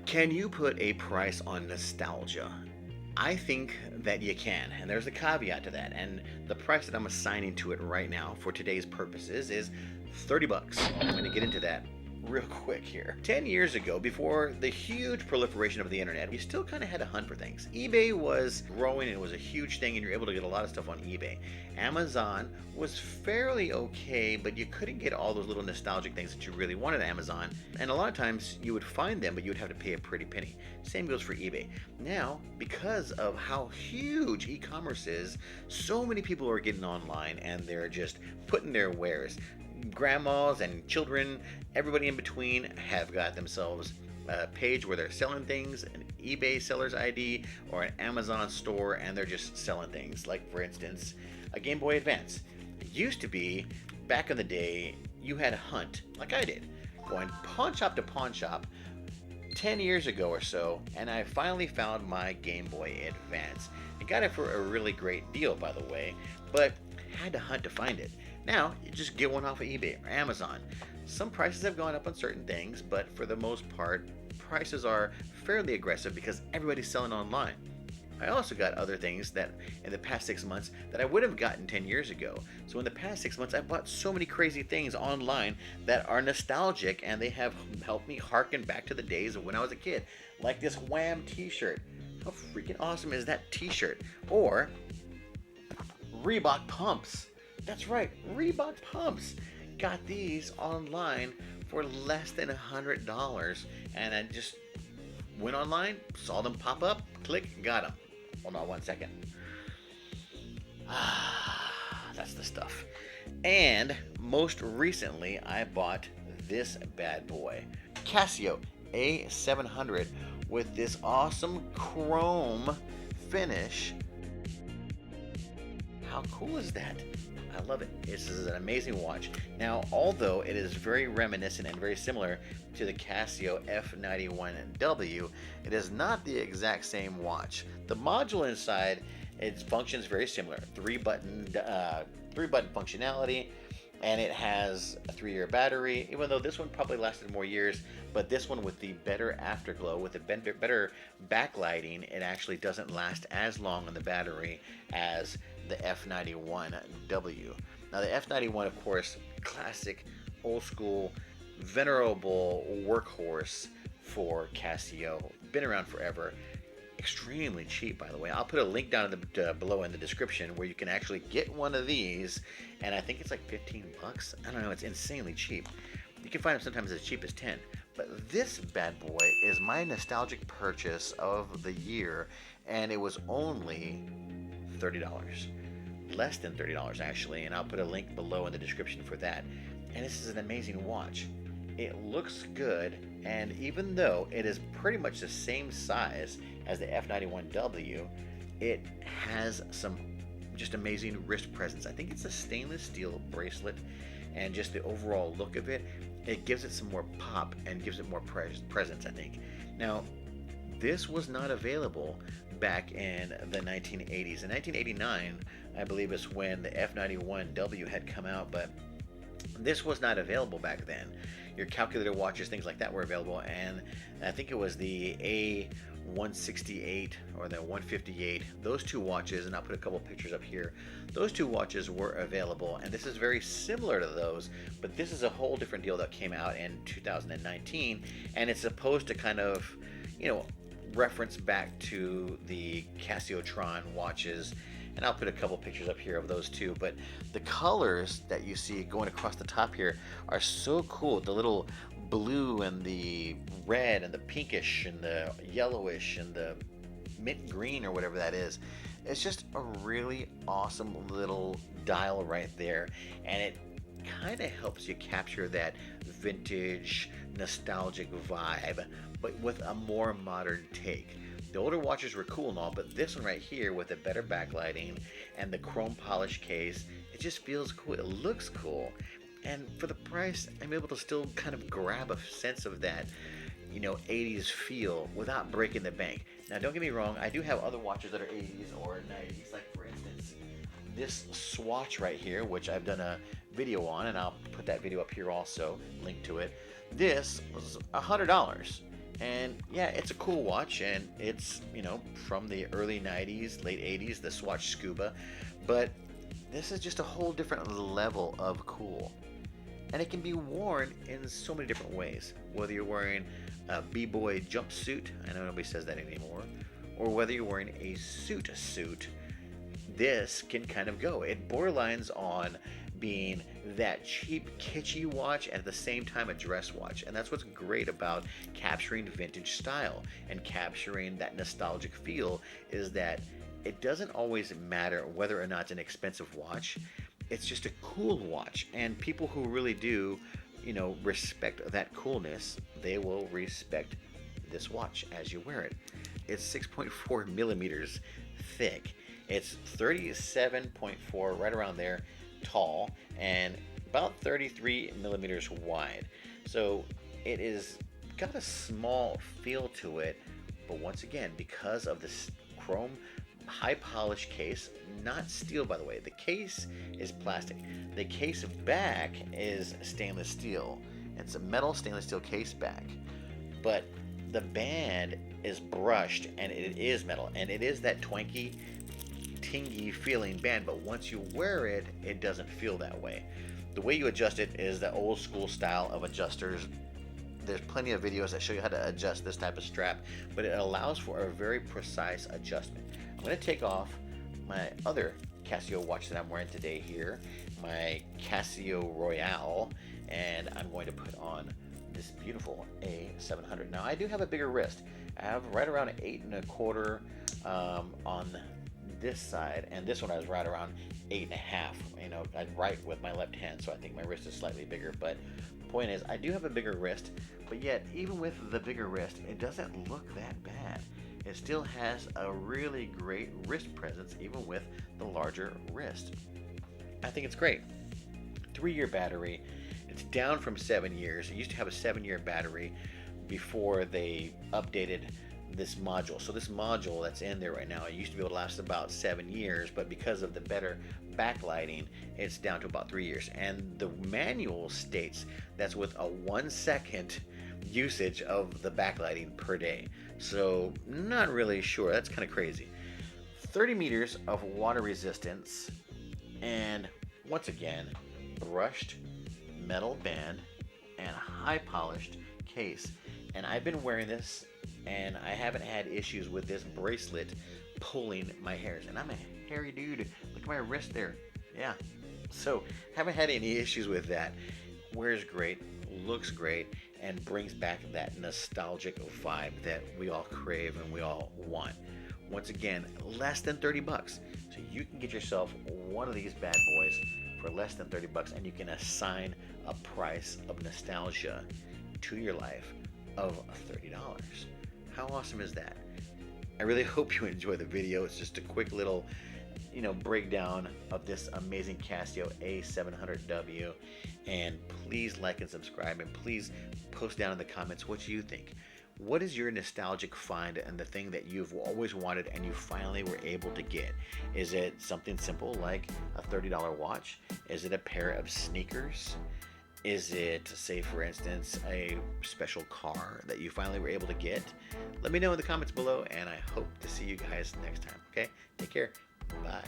Can you put a price on nostalgia? I think that you can, and there's a caveat to that. And the price that I'm assigning to it right now for today's purposes is 30 bucks. I'm going to get into that real quick here. 10 years ago, before the huge proliferation of the internet, you still kind of had to hunt for things. eBay was growing and it was a huge thing, and you're able to get a lot of stuff on eBay. Amazon was fairly okay, but you couldn't get all those little nostalgic things that you really wanted on Amazon. And a lot of times you would find them, but you would have to pay a pretty penny. Same goes for eBay. Now, because of how huge e-commerce is, so many people are getting online and they're just putting their wares. Grandmas and children, everybody in between have got themselves a page where they're selling things, an eBay seller's ID or an Amazon store, and they're just selling things. Like, for instance, a Game Boy Advance. It used to be, back in the day, you had to hunt, like I did, going pawn shop to pawn shop 10 years ago or so, and I finally found my Game Boy Advance. I got it for a really great deal, by the way, but had to hunt to find it. Now, you just get one off of eBay or Amazon. Some prices have gone up on certain things, but for the most part, prices are fairly aggressive because everybody's selling online. I also got other things that in the past 6 months that I would have gotten 10 years ago. So in the past 6 months, I bought so many crazy things online that are nostalgic, and they have helped me harken back to the days of when I was a kid. Like this Wham t-shirt. How freaking awesome is that t-shirt? Or Reebok pumps. That's right, Reebok pumps. Got these online for less than $100, and I just went online, saw them pop up, click, got them. Hold on one second. That's the stuff. And most recently, I bought this bad boy, Casio A700, with this awesome chrome finish. How cool is that? I love it. This is an amazing watch. Now, although it is very reminiscent and very similar to the Casio F91W, it is not the exact same watch. The module inside, it functions very similar. Three-button functionality, and it has a 3-year battery, even though this one probably lasted more years, but this one with the better afterglow, with the better backlighting, it actually doesn't last as long on the battery as the F91W. Now the F91, of course, classic, old school, venerable workhorse for Casio. Been around forever. Extremely cheap, by the way. I'll put a link down in the below in the description where you can actually get one of these, and I think it's like 15 bucks. I don't know, it's insanely cheap. You can find them sometimes as cheap as 10. But this bad boy is my nostalgic purchase of the year, and it was only $30. Less than $30 actually, and I'll put a link below in the description for that. And this is an amazing watch. It looks good, and even though it is pretty much the same size as the F91W, it has some just amazing wrist presence. I think it's a stainless steel bracelet, and just the overall look of it, it gives it some more pop and gives it more presence, I think. Now, this was not available back in the 1980s. In 1989, I believe, is when the F91W had come out, but this was not available back then. Your calculator watches, things like that were available, and I think it was the A168 or the 158. Those two watches, and I'll put a couple pictures up here, those two watches were available, and this is very similar to those, but this is a whole different deal that came out in 2019, and it's supposed to kind of, reference back to the Casiotron watches, and I'll put a couple pictures up here of those too. But the colors that you see going across the top here are so cool. The little blue and the red and the pinkish and the yellowish and the mint green or whatever that is. It's just a really awesome little dial right there, and it kind of helps you capture that vintage nostalgic vibe, but with a more modern take. The older watches were cool and all, but this one right here with the better backlighting and the chrome polish case, it just feels cool. It looks cool, and for the price, I'm able to still kind of grab a sense of that 80s feel without breaking the bank. Now, don't get me wrong, I do have other watches that are 80s or 90s, like for instance this Swatch right here, which I've done a video on, and I'll put that video up here also, link to it. This was $100, And yeah, it's a cool watch, and it's, from the early 90s, late 80s, the Swatch Scuba. But this is just a whole different level of cool. And it can be worn in so many different ways. Whether you're wearing a b-boy jumpsuit, I know nobody says that anymore, or whether you're wearing a suit, this can kind of go. It borderlines on being that cheap, kitschy watch and at the same time a dress watch. And that's what's great about capturing vintage style and capturing that nostalgic feel, is that it doesn't always matter whether or not it's an expensive watch. It's just a cool watch. And people who really do, respect that coolness, they will respect this watch as you wear it. It's 6.4 millimeters thick. It's 37.4, right around there, tall, and about 33 millimeters wide. So it is got a small feel to it, but once again, because of this chrome high polish case, not steel by the way, the case is plastic. The case back is stainless steel. It's a metal stainless steel case back, but the band is brushed and it is metal, and it is that twanky, tingy feeling band, but once you wear it, it doesn't feel that way. The way you adjust it is the old school style of adjusters. There's plenty of videos that show you how to adjust this type of strap, but it allows for a very precise adjustment. I'm going to take off my other Casio watch that I'm wearing today here, my Casio Royale, and I'm going to put on this beautiful A700. Now I do have a bigger wrist. I have right around 8.25 on this side, and this one I was right around 8.5. I write with my left hand, so I think my wrist is slightly bigger. But the point is, I do have a bigger wrist, but yet even with the bigger wrist, it doesn't look that bad. It still has a really great wrist presence, even with the larger wrist. I think it's great. 3-year battery. It's down from 7 years. It used to have a 7-year battery before they updated this module. So this module that's in there right now, it used to be able to last about 7 years, but because of the better backlighting, it's down to about 3 years. And the manual states that's with a 1 second usage of the backlighting per day. So not really sure. That's kind of crazy. 30 meters of water resistance, and once again, brushed metal band and high polished case. And I've been wearing this, and I haven't had issues with this bracelet pulling my hairs. And I'm a hairy dude. Look at my wrist there. Yeah. So haven't had any issues with that. Wears great, looks great, and brings back that nostalgic vibe that we all crave and we all want. Once again, less than 30 bucks. So you can get yourself one of these bad boys for less than 30 bucks, and you can assign a price of nostalgia to your life of $30. How awesome is that? I really hope you enjoy the video. It's just a quick little breakdown of this amazing Casio A700W, and please like and subscribe, and please post down in the comments what you think. What is your nostalgic find and the thing that you've always wanted and you finally were able to get? Is it something simple like a $30 watch? Is it a pair of sneakers? Is it, say for instance, a special car that you finally were able to get? Let me know in the comments below, and I hope to see you guys next time. Okay, take care. Bye.